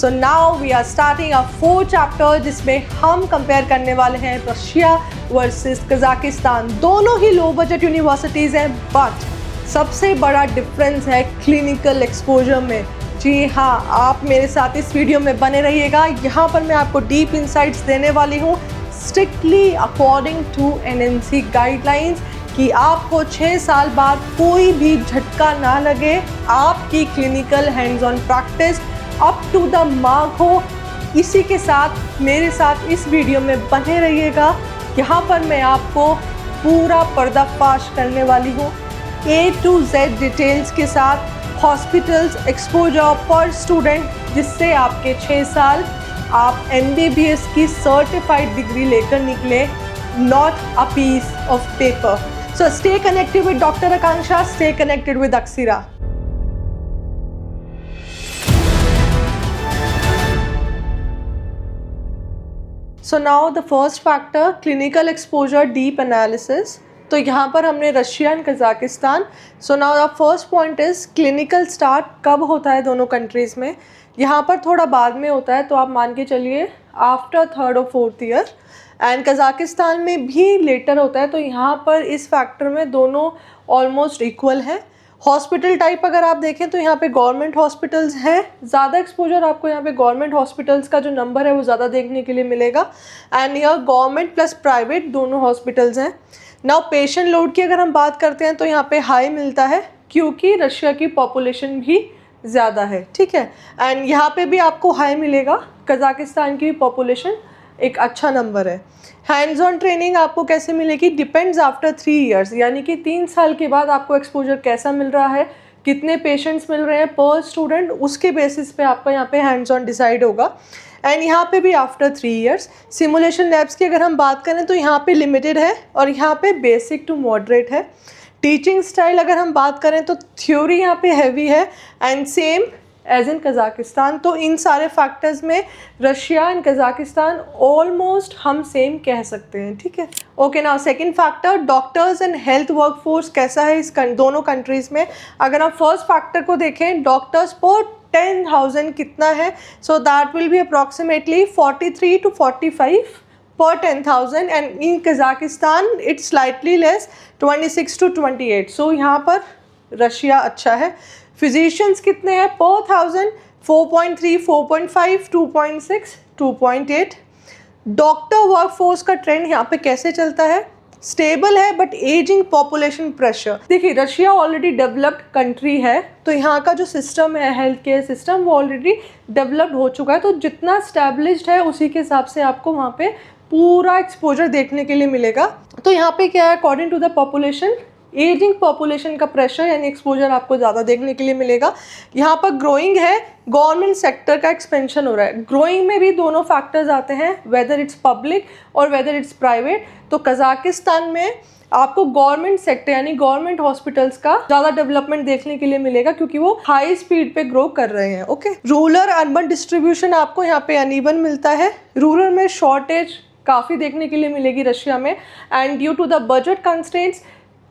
So now we are starting a 4th chapter जिसमें हम compare करने वाले हैं रशिया वर्सेस कजाकिस्तान। दोनों ही लो बजट यूनिवर्सिटीज़ हैं, बट सबसे बड़ा डिफरेंस है क्लिनिकल एक्सपोजर में। जी हाँ, आप मेरे साथ इस वीडियो में बने रहिएगा। यहाँ पर मैं आपको डीप इंसाइट्स देने वाली हूँ, strictly according to NMC guidelines, कि आपको 6 साल बाद कोई भी झटका ना लगे, आपकी clinical hands on practice up to the mark हो। इसी के साथ मेरे साथ इस वीडियो में बने रहिएगा। यहाँ पर मैं आपको पूरा पर्दाफाश करने वाली हूँ A to Z डिटेल्स के साथ, हॉस्पिटल्स, एक्सपोजर पर स्टूडेंट, जिससे आपके 6 साल आप MBBS की सर्टिफाइड डिग्री लेकर निकले, not a piece of paper. So stay connected with doctor Akanksha, stay connected with Akshira. So now the first factor, clinical exposure deep analysis. तो यहाँ पर हमने Russia and Kazakhstan. So now the first point is clinical start कब होता है दोनों countries में। यहाँ पर थोड़ा बाद में होता है, तो आप मान के चलिए आफ्टर 3rd और 4th ईयर, एंड कजाकिस्तान में भी लेटर होता है। तो यहाँ पर इस फैक्टर में दोनों ऑलमोस्ट इक्वल हैं। हॉस्पिटल टाइप अगर आप देखें तो यहाँ पे गवर्नमेंट हॉस्पिटल्स हैं, ज़्यादा एक्सपोजर आपको यहाँ पे गवर्नमेंट हॉस्पिटल्स का जो नंबर है वो ज़्यादा देखने के लिए मिलेगा। एंड यह गवर्नमेंट प्लस प्राइवेट दोनों हॉस्पिटल्स हैं। नाउ पेशेंट लोड की अगर हम बात करते हैं तो यहाँ पे हाई मिलता है, क्योंकि रशिया की पॉपुलेशन भी ज़्यादा है, ठीक है। एंड यहाँ पे भी आपको हाई मिलेगा, कजाकिस्तान की पॉपुलेशन एक अच्छा नंबर है। हैंड्स ऑन ट्रेनिंग आपको कैसे मिलेगी, डिपेंड्स आफ्टर 3 ईयर्स, यानी कि 3 साल के बाद आपको एक्सपोजर कैसा मिल रहा है, कितने पेशेंट्स मिल रहे हैं पर स्टूडेंट, उसके बेसिस पे आपका यहाँ पे हैंड्स ऑन डिसाइड होगा। एंड यहाँ पे भी आफ्टर 3 ईयर्स। सिमुलेशन लैब्स की अगर हम बात करें तो यहाँ पे लिमिटेड है और यहाँ पे बेसिक टू मॉडरेट है। टीचिंग स्टाइल अगर हम बात करें तो थ्योरी यहाँ पे हैवी है and same as in Kazakhstan. तो इन सारे फैक्टर्स में रशिया एंड कजाकिस्तान ऑलमोस्ट हम सेम कह सकते हैं, ठीक है। Okay, now second factor, doctors and health workforce कैसा है इस दोनों कंट्रीज़ में। अगर आप फर्स्ट फैक्टर को देखें, डॉक्टर्स पर 10,000 कितना है, so that will be approximately 43 to 45 per 10,000, and in Kazakhstan it's slightly less, 26 to 28। सो यहाँ पर रशिया अच्छा है। फिजिशियंस कितने हैं पर 1000, 4.3, 4.5, 2.6, 2.8। डॉक्टर वर्कफोर्स का ट्रेंड यहाँ पे कैसे चलता है, स्टेबल है, बट एजिंग पॉपुलेशन प्रेशर। देखिए रशिया ऑलरेडी डेवलप्ड कंट्री है, तो यहाँ का जो सिस्टम है, हेल्थ केयर सिस्टम, वो ऑलरेडी डेवलप्ड हो चुका है। तो जितना स्टैब्लिश्ड है उसी के हिसाब से आपको वहाँ पे पूरा एक्सपोजर देखने के लिए मिलेगा। तो यहाँ पे क्या है, according to the population, ageing population का प्रेशर यानी एक्सपोजर आपको ज़्यादा देखने के लिए मिलेगा। यहाँ पर ग्रोइंग है, गवर्नमेंट सेक्टर का एक्सपेंशन हो रहा है। ग्रोइंग में भी दोनों फैक्टर्स आते हैं, वेदर इट्स पब्लिक और वेदर इट्स प्राइवेट। तो कजाकिस्तान में आपको गवर्नमेंट सेक्टर यानी गवर्नमेंट हॉस्पिटल्स का ज़्यादा डेवलपमेंट देखने के लिए मिलेगा, क्योंकि वो हाई स्पीड पे ग्रो कर रहे हैं। ओके, रूरल अर्बन डिस्ट्रीब्यूशन आपको यहाँ पे अनइवन मिलता है। रूरल में शॉर्टेज काफ़ी देखने के लिए मिलेगी रशिया में, and due to the budget constraints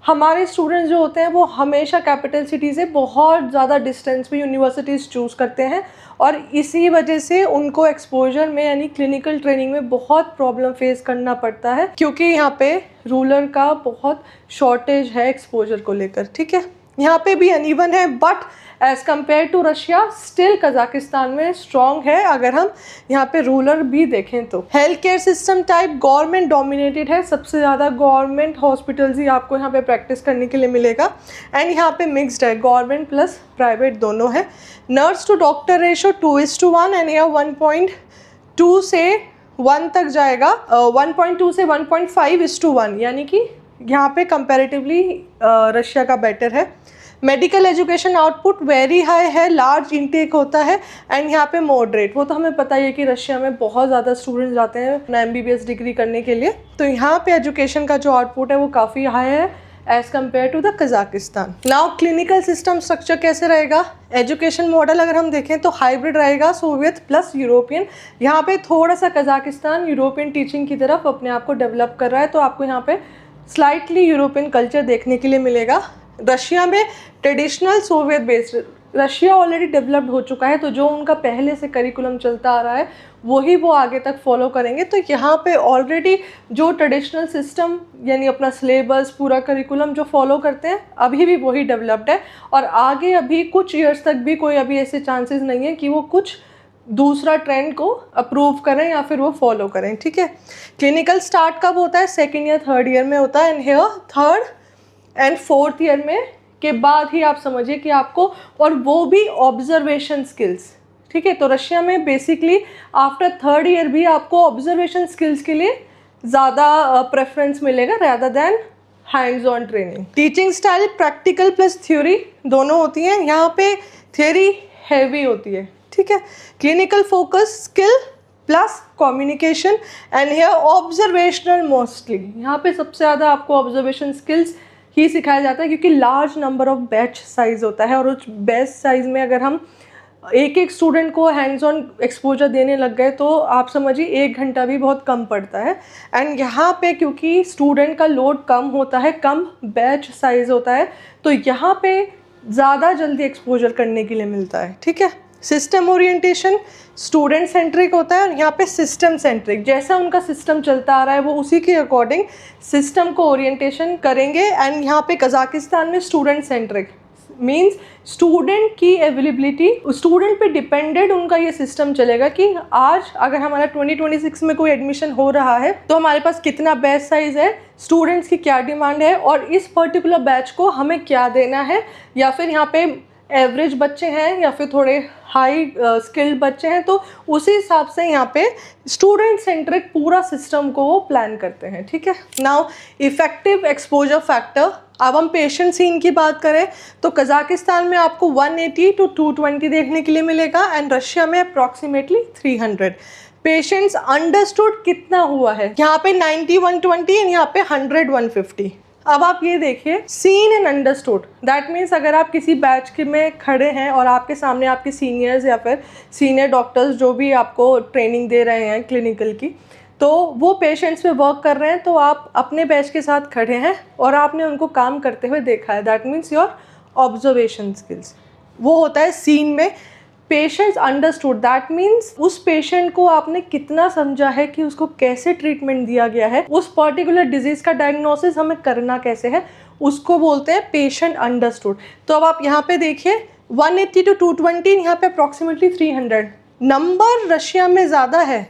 हमारे स्टूडेंट्स जो होते हैं वो हमेशा कैपिटल सिटी से बहुत ज़्यादा डिस्टेंस पे यूनिवर्सिटीज़ चूज़ करते हैं, और इसी वजह से उनको एक्सपोजर में यानी क्लिनिकल ट्रेनिंग में बहुत प्रॉब्लम फेस करना पड़ता है, क्योंकि यहाँ पे रूरल का बहुत शॉर्टेज है एक्सपोजर को लेकर, ठीक है। यहाँ पे भी अनइवन है, but as compare to Russia still Kazakhstan में स्ट्रॉन्ग है अगर हम यहाँ पे रूरल भी देखें तो। Health care system type government dominated है, सबसे ज़्यादा गवर्नमेंट हॉस्पिटल्स ही आपको यहाँ पे प्रैक्टिस करने के लिए मिलेगा। एंड यहाँ पे मिक्सड है, गवर्नमेंट प्लस प्राइवेट दोनों है। Nurse to doctor ratio 2:1 and यह 1.2 से 1 तक जाएगा, 1.2 से 1.5:1, यानी कि यहाँ पे कंपैरेटिवली रशिया का बेटर है। Medical education output very high है, लार्ज इंटेक होता है, एंड यहाँ पे मॉडरेट। वो तो हमें पता ही है कि रशिया में बहुत ज़्यादा स्टूडेंट्स जाते हैं अपना MBBS डिग्री करने के लिए। तो यहाँ पे एजुकेशन का जो आउटपुट है वो काफ़ी हाई है as compare to the Kazakhstan. Now clinical system structure कैसे रहेगा, एजुकेशन मॉडल अगर हम देखें तो हाइब्रिड रहेगा, सोवियत प्लस यूरोपियन। यहाँ पे थोड़ा सा कजाकिस्तान यूरोपियन टीचिंग की तरफ अपने आप को डेवलप कर रहा है, तो आपको यहाँ पे स्लाइटली यूरोपियन कल्चर देखने के लिए मिलेगा। रशिया में traditional Soviet based Russia already developed हो चुका है, तो जो उनका पहले से करिकुलम चलता आ रहा है वही वो आगे तक फॉलो करेंगे। तो यहाँ पे ऑलरेडी जो ट्रेडिशनल सिस्टम यानी अपना सिलेबस पूरा करिकुलम जो फॉलो करते हैं अभी भी वही डेवलप्ड है, और आगे अभी कुछ ईयर्स तक भी कोई अभी ऐसे चांसेस नहीं है कि वो कुछ दूसरा ट्रेंड को अप्रूव करें या फिर वो फॉलो करें। ठीक है, क्लिनिकल स्टार्ट कब होता है? सेकेंड या थर्ड ईयर में होता है, and here third and fourth year में के बाद ही आप समझिए कि आपको, और वो भी ऑब्जर्वेशन स्किल्स। ठीक है, तो रशिया में बेसिकली आफ्टर थर्ड ईयर भी आपको ऑब्जर्वेशन स्किल्स के लिए ज़्यादा प्रेफरेंस मिलेगा rather than hands on training. Teaching style practical plus theory दोनों होती हैं, यहाँ पे थ्योरी हैवी होती है। ठीक है, clinical focus skill plus communication, and here observational mostly. यहाँ पे सबसे ज़्यादा आपको ऑब्जर्वेशन स्किल्स ही सिखाया जाता है, क्योंकि large number of batch size होता है, और उस बैच साइज़ में अगर हम एक एक स्टूडेंट को हैंड्स ऑन एक्सपोजर देने लग गए तो आप समझिए 1 घंटा भी बहुत कम पड़ता है। एंड यहाँ पे क्योंकि स्टूडेंट का लोड कम होता है, कम बैच साइज़ होता है, तो यहाँ पे ज़्यादा जल्दी एक्सपोजर करने के लिए मिलता है। ठीक है, सिस्टम ओरिएंटेशन स्टूडेंट सेंट्रिक होता है, और यहाँ पे सिस्टम सेंट्रिक, जैसा उनका सिस्टम चलता आ रहा है वो उसी के अकॉर्डिंग सिस्टम को ओरिएंटेशन करेंगे। एंड यहाँ पे कजाकिस्तान में स्टूडेंट सेंट्रिक मींस स्टूडेंट की अवेलेबिलिटी, स्टूडेंट पे डिपेंडेड उनका ये सिस्टम चलेगा कि आज अगर हमारा 2026 में कोई एडमिशन हो रहा है तो हमारे पास कितना बैच साइज है, स्टूडेंट्स की क्या डिमांड है, और इस पर्टिकुलर बैच को हमें क्या देना है, या फिर यहाँ पे एवरेज बच्चे हैं या फिर थोड़े हाई स्किल्ड बच्चे हैं, तो उसी हिसाब से यहाँ पे स्टूडेंट सेंट्रिक पूरा सिस्टम को वो प्लान करते हैं। ठीक है, नाउ इफेक्टिव एक्सपोजर फैक्टर। अब हम पेशेंट सीन की बात करें तो कजाकिस्तान में आपको 180 to 220 देखने के लिए मिलेगा, एंड रशिया में अप्रॉक्सीमेटली 300। पेशेंट्स अंडरस्टूड कितना हुआ है, यहाँ पे 90 120 एंड यहाँ पे 100 150। अब आप ये देखिए, seen and understood, that means अगर आप किसी बैच के में खड़े हैं और आपके सामने आपके सीनियर्स या फिर सीनियर डॉक्टर्स जो भी आपको ट्रेनिंग दे रहे हैं क्लिनिकल की, तो वो पेशेंट्स पे वर्क कर रहे हैं, तो आप अपने बैच के साथ खड़े हैं और आपने उनको काम करते हुए देखा है, that means your observation skills. वो होता है सीन में। पेशेंट्स अंडरस्टूड, दैट मीन्स उस पेशेंट को आपने कितना समझा है कि उसको कैसे ट्रीटमेंट दिया गया है, उस पर्टिकुलर डिजीज़ का डायग्नोसिस हमें करना कैसे है, उसको बोलते हैं पेशेंट अंडरस्टूड। तो अब आप यहाँ पे देखिए 180 to 220, यहाँ पे अप्रॉक्सीमेटली 300। नंबर रशिया में ज़्यादा है,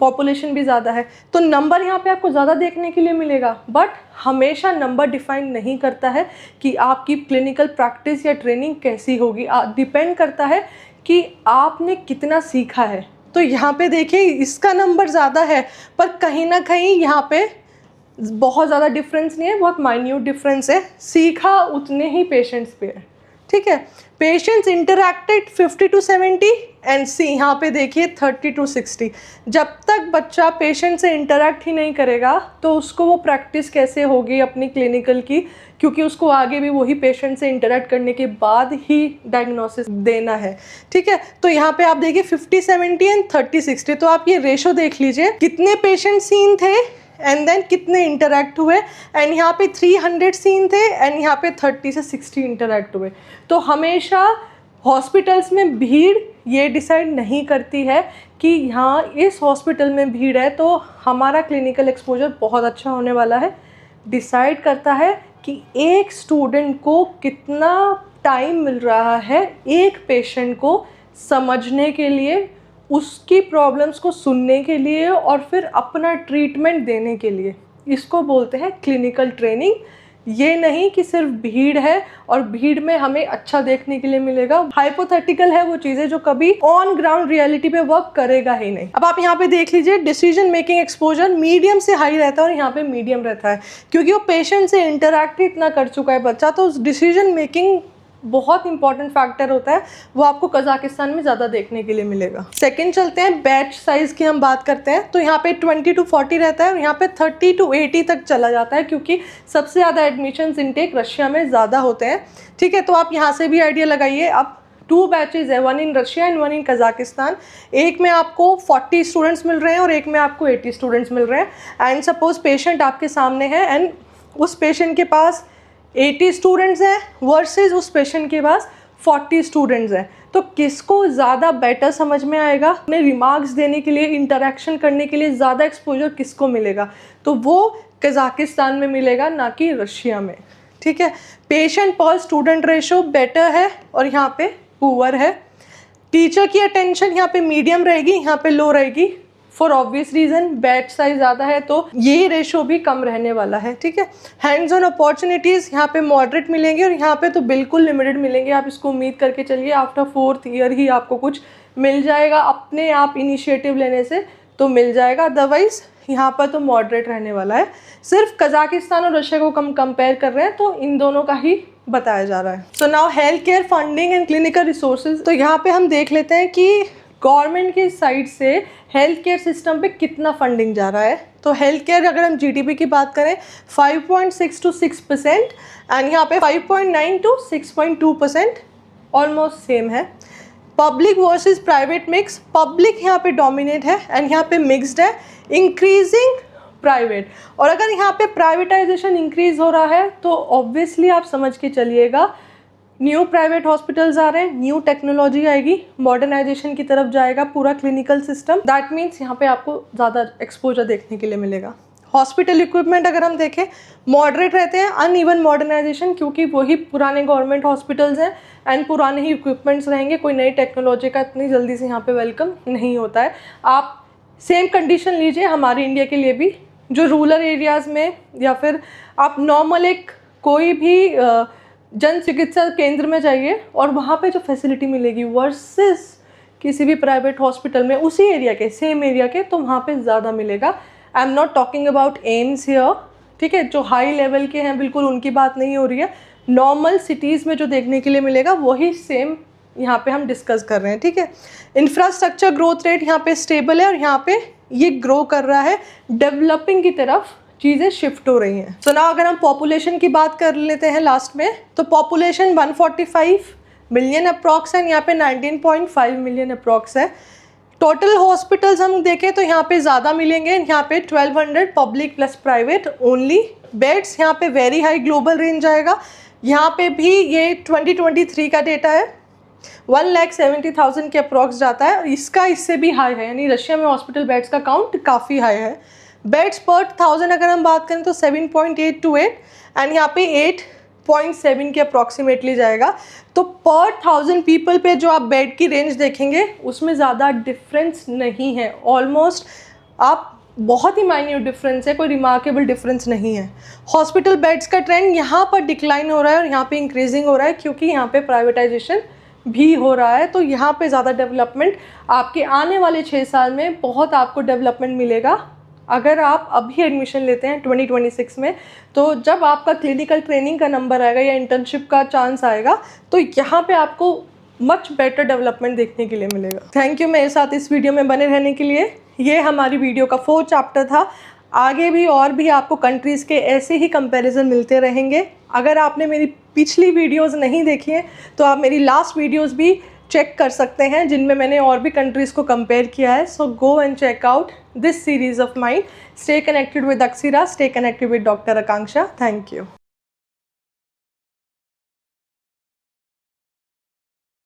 पॉपुलेशन भी ज़्यादा है, तो नंबर यहाँ पे आपको ज़्यादा देखने के लिए मिलेगा, बट हमेशा नंबर डिफाइन नहीं करता है कि आपकी क्लिनिकल प्रैक्टिस या ट्रेनिंग कैसी होगी। डिपेंड करता है कि आपने कितना सीखा है। तो यहाँ पे देखिए इसका नंबर ज़्यादा है, पर कहीं ना कहीं यहाँ पे बहुत ज़्यादा डिफरेंस नहीं है, बहुत माइन्यूट डिफरेंस है, सीखा उतने ही पेशेंट्स पे है। ठीक है, पेशेंट्स इंटरैक्टेड 50 to 70 एंड सी यहाँ पे देखिए 30 to 60। जब तक बच्चा पेशेंट से इंटरैक्ट ही नहीं करेगा तो उसको वो प्रैक्टिस कैसे होगी अपनी क्लिनिकल की, क्योंकि उसको आगे भी वही पेशेंट से इंटरैक्ट करने के बाद ही डायग्नोसिस देना है। ठीक है, तो यहाँ पे आप देखिए 50 70 एंड 30 60। तो आप ये रेशो देख लीजिए, कितने पेशेंट सीन थे एंड देन कितने इंटरैक्ट हुए, एंड यहाँ पे 300 सीन थे एंड यहाँ पे 30 से 60 इंटरैक्ट हुए। तो हमेशा हॉस्पिटल्स में भीड़ ये डिसाइड नहीं करती है कि यहाँ इस हॉस्पिटल में भीड़ है तो हमारा क्लिनिकल एक्सपोजर बहुत अच्छा होने वाला है। डिसाइड करता है कि एक स्टूडेंट को कितना टाइम मिल रहा है एक पेशेंट को समझने के लिए, उसकी प्रॉब्लम्स को सुनने के लिए और फिर अपना ट्रीटमेंट देने के लिए। इसको बोलते हैं क्लिनिकल ट्रेनिंग। ये नहीं कि सिर्फ भीड़ है और भीड़ में हमें अच्छा देखने के लिए मिलेगा। हाइपोथेटिकल है वो चीज़ें जो कभी ऑन ग्राउंड रियलिटी पे वर्क करेगा ही नहीं। अब आप यहाँ पे देख लीजिए, डिसीजन मेकिंग एक्सपोजर मीडियम से हाई रहता है और यहाँ पे मीडियम रहता है, क्योंकि वो पेशेंट से इंटरैक्ट इतना कर चुका है बच्चा, तो उस डिसीजन मेकिंग बहुत इंपॉर्टेंट फैक्टर होता है, वो आपको कजाकिस्तान में ज़्यादा देखने के लिए मिलेगा। सेकंड चलते हैं, बैच साइज़ की हम बात करते हैं तो यहाँ पे 20 to 40 रहता है और यहाँ पे 30 to 80 तक चला जाता है, क्योंकि सबसे ज़्यादा एडमिशन्स इनटेक रशिया में ज़्यादा होते हैं। ठीक है, तो आप यहाँ से भी आइडिया लगाइए। अब 2 बैचेज़ है, 1 in Russia and 1 in Kazakhstan. एक में आपको 40 स्टूडेंट्स मिल रहे हैं और एक में आपको 80 स्टूडेंट्स मिल रहे हैं। एंड सपोज पेशेंट आपके सामने है एंड उस पेशेंट के पास 80 स्टूडेंट्स हैं वर्सेस उस पेशेंट के पास 40 स्टूडेंट्स हैं, तो किसको ज़्यादा बेटर समझ में आएगा, अपने रिमार्क्स देने के लिए, इंटरेक्शन करने के लिए ज़्यादा एक्सपोजर किसको मिलेगा, तो वो कज़ाकिस्तान में मिलेगा, ना कि रशिया में। ठीक है, पेशेंट पर स्टूडेंट रेशो बेटर है और यहाँ पे पुअर है। टीचर की अटेंशन यहाँ पे मीडियम रहेगी, यहाँ पे लो रहेगी, for obvious reason batch size ज़्यादा है तो ये रेशो भी कम रहने वाला है। ठीक है, हैंड्स ऑन अपॉर्चुनिटीज़ यहाँ पे मॉडरेट मिलेंगे और यहाँ पे तो बिल्कुल लिमिटेड मिलेंगे। आप इसको उम्मीद करके चलिए आफ्टर 4th ईयर ही आपको कुछ मिल जाएगा, अपने आप इनिशिएटिव लेने से तो मिल जाएगा, अदरवाइज़ यहाँ पर तो मॉडरेट रहने वाला है। सिर्फ कज़ाकिस्तान और रशिया को हम कंपेयर कर रहे हैं तो इन दोनों का ही बताया जा रहा है। So now health care funding and clinical resources, तो यहाँ पे हम देख लेते हैं कि गवर्नमेंट की साइड से हेल्थ केयर सिस्टम पे कितना फंडिंग जा रहा है। तो हेल्थ केयर अगर हम जीडीपी की बात करें 5.6 to 6% एंड यहाँ पे 5.9 to 6.2% ऑलमोस्ट सेम है। Public versus private mix, public यहाँ पे डोमिनेट है एंड यहाँ पे मिक्स्ड है, इंक्रीजिंग प्राइवेट। और अगर यहाँ पे प्राइवेटाइजेशन इंक्रीज हो रहा है तो ऑब्वियसली आप समझ के चलिएगा न्यू प्राइवेट हॉस्पिटल्स आ रहे हैं, न्यू टेक्नोलॉजी आएगी, मॉडर्नाइजेशन की तरफ जाएगा पूरा क्लिनिकल सिस्टम। दैट मीन्स यहाँ पे आपको ज़्यादा एक्सपोजर देखने के लिए मिलेगा। हॉस्पिटल इक्विपमेंट अगर हम देखें मॉडरेट रहते हैं, अनइवन मॉडर्नाइजेशन, क्योंकि वही पुराने गवर्नमेंट हॉस्पिटल्स हैं एंड पुराने ही इक्विपमेंट्स रहेंगे, कोई नई टेक्नोलॉजी का इतनी जल्दी से यहाँ पे वेलकम नहीं होता है। आप सेम कंडीशन लीजिए हमारे इंडिया के लिए भी, जो रूरल एरियाज़ में या फिर आप नॉर्मल एक कोई भी जन चिकित्सा केंद्र में जाइए और वहाँ पे जो फैसिलिटी मिलेगी वर्सेस किसी भी प्राइवेट हॉस्पिटल में उसी एरिया के, सेम एरिया के, तो वहाँ पे ज़्यादा मिलेगा। I am not talking about AIIMS here, ठीक है, जो हाई लेवल के हैं बिल्कुल उनकी बात नहीं हो रही है। नॉर्मल सिटीज़ में जो देखने के लिए मिलेगा वही सेम यहाँ पे हम डिस्कस कर रहे हैं। ठीक है, इंफ्रास्ट्रक्चर ग्रोथ रेट यहाँ पे स्टेबल है और यहाँ पे ये ग्रो कर रहा है, डेवलपिंग की तरफ चीज़ें शिफ्ट हो रही हैं। सो नाउ अगर हम पॉपुलेशन की बात कर लेते हैं लास्ट में, तो पॉपुलेशन 145 मिलियन अप्रॉक्स है, यहाँ पे 19.5 मिलियन अप्रॉक्स है। टोटल हॉस्पिटल्स हम देखें तो यहाँ पे ज़्यादा मिलेंगे, यहाँ पे 1200 public plus private only. Beds यहाँ पे वेरी हाई ग्लोबल रेंज आएगा, यहाँ पे भी ये 2023 का डेटा है, 1,70,000 के अप्रॉक्स जाता है। इसका इससे भी हाई है, यानी रशिया में हॉस्पिटल बेड्स का काउंट काफ़ी हाई है। बेड्स पर 1000 अगर हम बात करें तो 7.8 to 8 एंड यहाँ पे 8.7 के अप्रॉक्सीमेटली जाएगा। तो पर 1000 पीपल पे जो आप बेड की रेंज देखेंगे उसमें ज़्यादा डिफरेंस नहीं है, ऑलमोस्ट आप बहुत ही माइन्यूट डिफरेंस है, कोई रिमार्केबल डिफरेंस नहीं है। हॉस्पिटल बेड्स का ट्रेंड यहाँ पर डिक्लाइन हो रहा है और यहाँ पे इंक्रीजिंग हो रहा है क्योंकि यहाँ पे प्राइवेटाइजेशन भी हो रहा है। तो यहाँ पे ज़्यादा डेवलपमेंट आपके आने वाले 6 साल में बहुत आपको डेवलपमेंट मिलेगा अगर आप अभी एडमिशन लेते हैं 2026 में। तो जब आपका क्लिनिकल ट्रेनिंग का नंबर आएगा या इंटर्नशिप का चांस आएगा तो यहाँ पे आपको मच बेटर डेवलपमेंट देखने के लिए मिलेगा। थैंक यू मेरे साथ इस वीडियो में बने रहने के लिए। ये हमारी वीडियो का 4th चैप्टर था। आगे भी और भी आपको कंट्रीज़ के ऐसे ही कंपैरिजन मिलते रहेंगे। अगर आपने मेरी पिछली वीडियोस नहीं देखी हैं तो आप मेरी लास्ट वीडियोस भी चेक कर सकते हैं जिनमें मैंने और भी कंट्रीज़ को कंपेयर किया है। So go and check out this series of mine. Stay connected with Akshara, stay connected with doctor Akanksha. Thank you.